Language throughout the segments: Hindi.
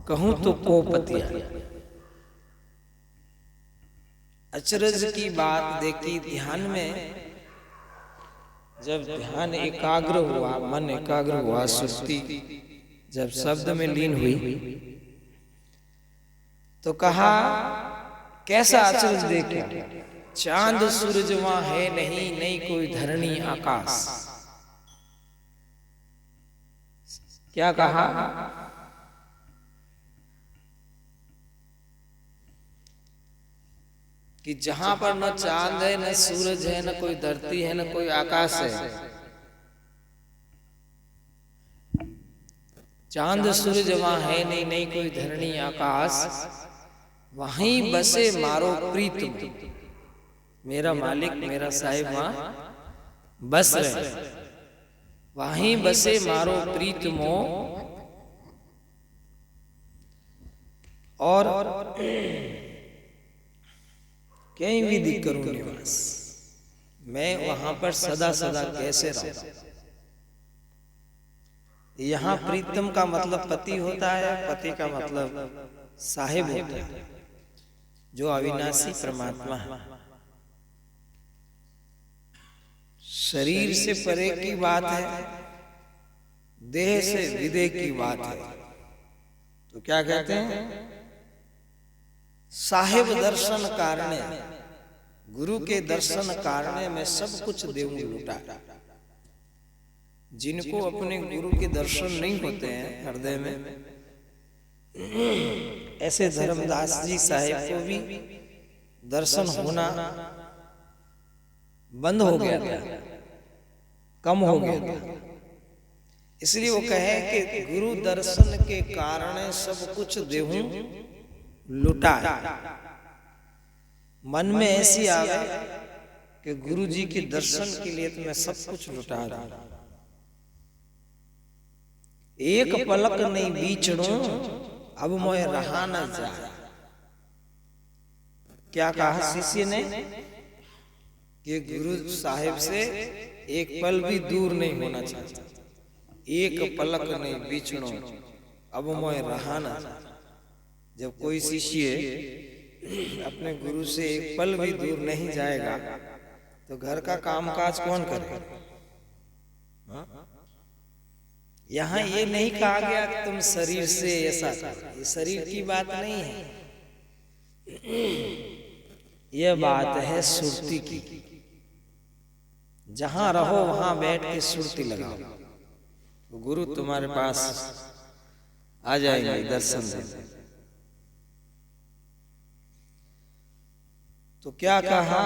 कहूं तो कोपतिया। अचरज की बात देखी ध्यान में, जब ध्यान एकाग्र हुआ, मन एकाग्र हुआ, सुरती जब शब्द में लीन हुई तो कहा कैसा अचरज देखा, चांद सूरज वहां है नहीं, नहीं कोई धरणी आकाश। क्या कहा? कि जहां पर न चांद है, न सूरज है, न कोई धरती है, न कोई आकाश है, चांद सूरज वहां है नहीं, नहीं कोई धरणी आकाश, वहीं बसे मारो प्रीतम। मेरा मालिक, मेरा साहिब वहां बस रहे, वहीं बसे मारो प्रीतमो। और कहीं विधि करूं निवास, मैं वहां पर सदा सदा कैसे रहूं। यहां प्रीतम का मतलब पति होता है, पति का मतलब साहिब होता है, जो अविनाशी परमात्मा है। शरीर से परे की बात है, देह से विदेह की बात है। तो क्या कहते हैं? साहिब दर्शन कारणे, गुरु के दर्शन कारणे में सब कुछ देऊं लुटा। जिनको अपने गुरु के दर्शन नहीं होते हैं हृदय में, ऐसे धर्मदास जी साहिब को भी दर्शन होना बंद हो गया था, कम हो गया था। इसलिए वो कहे कि गुरु दर्शन के कारण सब कुछ देहूं लुटा। मन में ऐसी आवे कि गुरु जी के दर्शन के लिए तो मैं सब कुछ लुटा दूं। एक पलक नहीं बीचड़ूं, अब मोए रहा न जाए। क्या कहा शिष्य ने? कि गुरु साहिब से एक पल भी दूर नहीं होना चाहिए। एक पलक नहीं बीचड़ूं, अब मोए रहा न जाए। जब कोई शिष्य अपने गुरु से एक पल भी दूर नहीं जाएगा तो घर का कामकाज कौन करेगा? यहाँ ये नहीं कहा गया कि तुम शरीर से ऐसा करो, ये शरीर की बात नहीं है, यह बात है सुरती की। जहां रहो वहां बैठ के सुरती लगाओ, तो गुरु तुम्हारे पास आ जाएंगे दर्शन देने। तो क्या कहा?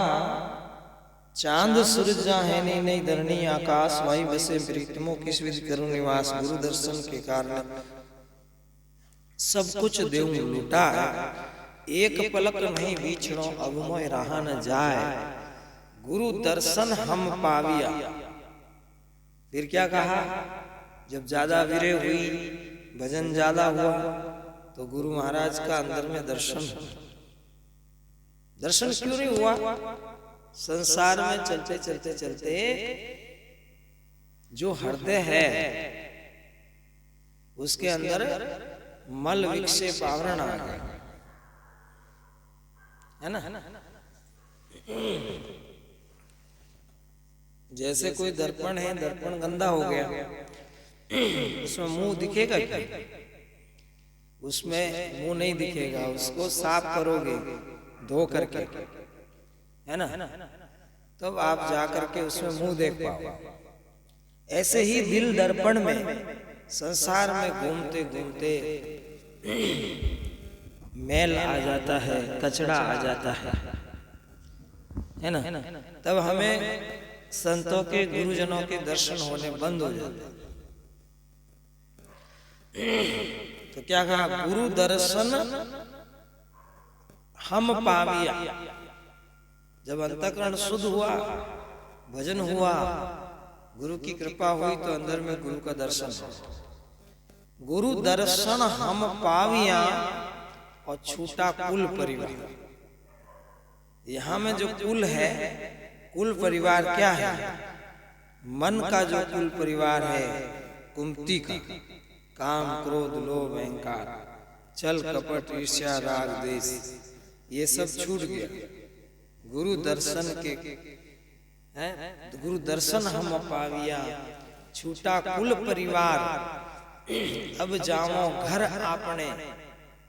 चांद सूरज जहाँ है नहीं, नहीं धरणी आकाश, वहीं बसे प्रीतमो किस विधि करूं निवास। गुरु दर्शन के कारण सब कुछ देऊं लुटा, एक पलक नहीं बीचड़ो, अब मोए रहा न जाए। गुरु दर्शन हम पाविया। फिर क्या कहा? जब ज्यादा विरह हुई, भजन ज्यादा हुआ, तो गुरु महाराज का अंदर में दर्शन क्यों नहीं हुआ? संसार में चलते चलते चलते जो हृदय है उसके अंदर मल विक्षेप आवरण आ गया है ना। जैसे कोई दर्पण है, दर्पण गंदा हो गया, उसमें मुंह दिखेगा क्या? उसमें मुंह नहीं दिखेगा, उसको साफ करोगे धो करके, है ना, तब आप जा करके उसमें मुंह देख पाओ। ऐसे ही दिल दर्पण में संसार में घूमते घूमते मैल आ जाता है, कचड़ा आ जाता है ना। तब हमें संतों के, गुरुजनों के दर्शन होने बंद हो जाते हैं। तो क्या कहा? गुरु दर्शन हम पाविया। जब अंतःकरण शुद्ध हुआ, भजन हुआ, गुरु की कृपा हुई, तो अंदर में गुरु का दर्शन हुआ। गुरु दर्शन हम पाविया और छूटा कुल परिवार। यहाँ में जो कुल है, कुल परिवार क्या है? मन का जो कुल परिवार है, कुंती का, काम क्रोध लोभ अहंकार छल कपट ईर्ष्या राग द्वेष ये सब छूट गया। गुरु दर्शन के गुरु दर्शन हम पाविया, छूटा कुल परिवार, अब जाओ घर आपने।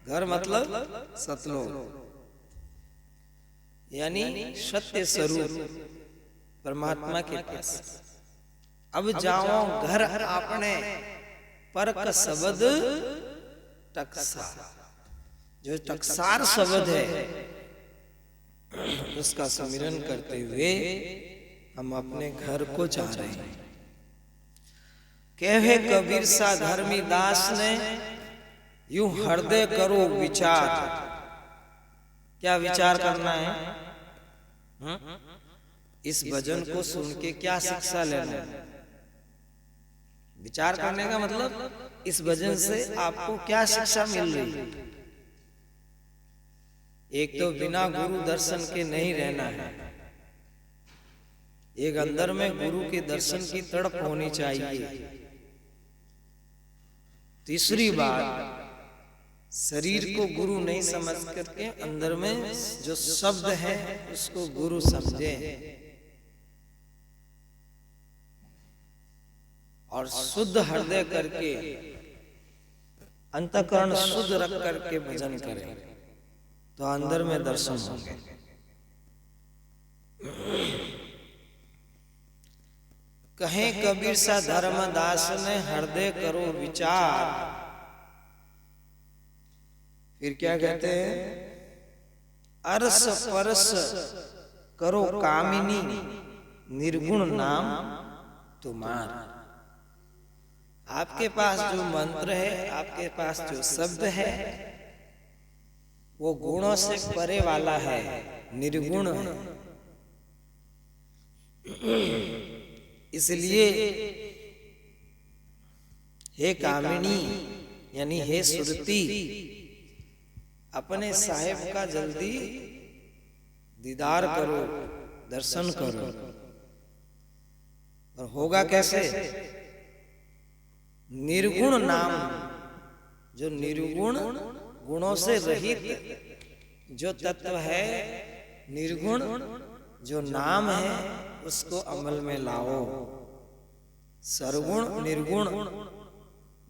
घर मतलब सतलोक, यानी सत्य स्वरूप परमात्मा के पास। अब जाओ घर आपने, परक शब्द टकसार, जो टकसार शब्द है उसका सुमिरन करते हुए हम अपने घर को जा रहे हैं। कहे कबीर सा धर्मी दास ने, यूं हृदय करो विचार। क्या विचार करना है? इस भजन को सुन के क्या शिक्षा लेना है? विचार करने का मतलब इस भजन से आपको क्या शिक्षा मिल रही है? एक तो बिना गुरु दर्शन के नहीं रहना है, एक अंदर में गुरु के दर्शन की तड़प होनी चाहिए। तीसरी बात, शरीर को गुरु नहीं समझ करके अंदर में जो शब्द है उसको गुरु समझे, और शुद्ध हृदय करके अंतःकरण शुद्ध रख करके भजन करें तो अंदर में दर्शन होंगे। कहे कबीर सा धर्मदास ने, हृदय करो विचार। फिर क्या कहते हैं? अरस परस करो कामिनी, निर्गुण नाम तुम्हारा। आपके पास जो मंत्र है, आपके पास जो शब्द है, वो गुणों से परे वाला है, निर्गुण है। इसलिए हे कामिनी यानी हे सुरती, अपने साहेब का जल्दी दीदार करो, दर्शन करो। और होगा कैसे? निर्गुण नाम, जो निर्गुण गुणों से रहित जो तत्व है, निर्गुण जो नाम है, उसको अमल में लाओ। सरगुण निर्गुण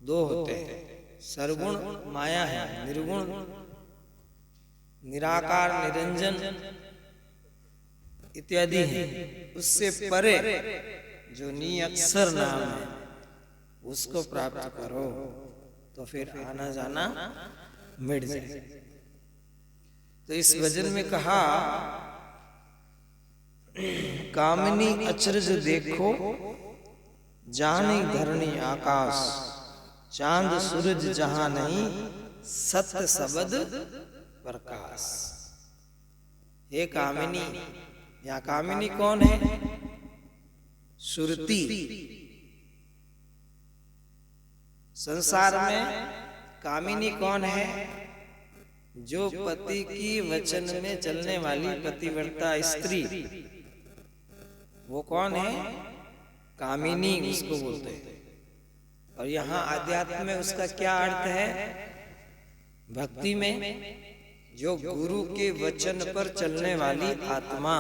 दो होते हैं। सरगुण माया है, निर्गुण निराकार निरंजन इत्यादि है। उससे परे जो निअक्षर नाम है उसको प्राप्त करो, तो फिर आना जाना मिट जाए। तो इस भजन में कहा, कामिनी अचरज देखो, जानी धरणी आकाश, चांद सूरज जहां नहीं, सत्य शब्द प्रकाश। हे कामिनी, यहाँ कामिनी कौन है? सुरती। संसार में कामिनी कौन है? जो पति की वचन में चलने वाली पतिव्रता स्त्री, वो कौन है? कामिनी उसको बोलते हैं। और यहाँ आध्यात्म में उसका क्या अर्थ है? भक्ति में जो गुरु के वचन पर चलने वाली आत्मा,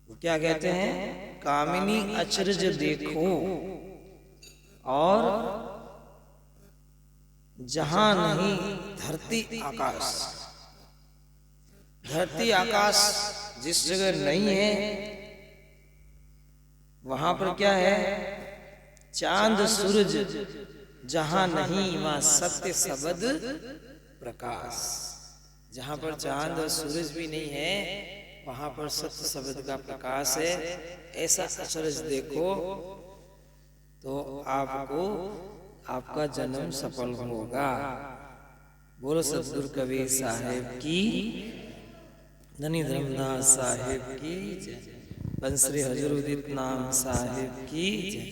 वो क्या कहते हैं? कामिनी अचरज देखो, और जहां नहीं धरती आकाश। धरती आकाश जिस जगह नहीं है, वहां पर क्या है? चांद सूरज जहां नहीं, वहां सत्य शब्द प्रकाश। जहां पर चांद और सूरज भी नहीं है, वहां पर सत्य शब्द का प्रकाश है। ऐसा अचरज देखो तो आपको आपका जन्म सफल होगा। बोलो सतगुरु कबीर साहेब की, धनी धर्मदास साहेब की जय, बंसरी हजूर उदित नाम साहेब की जय।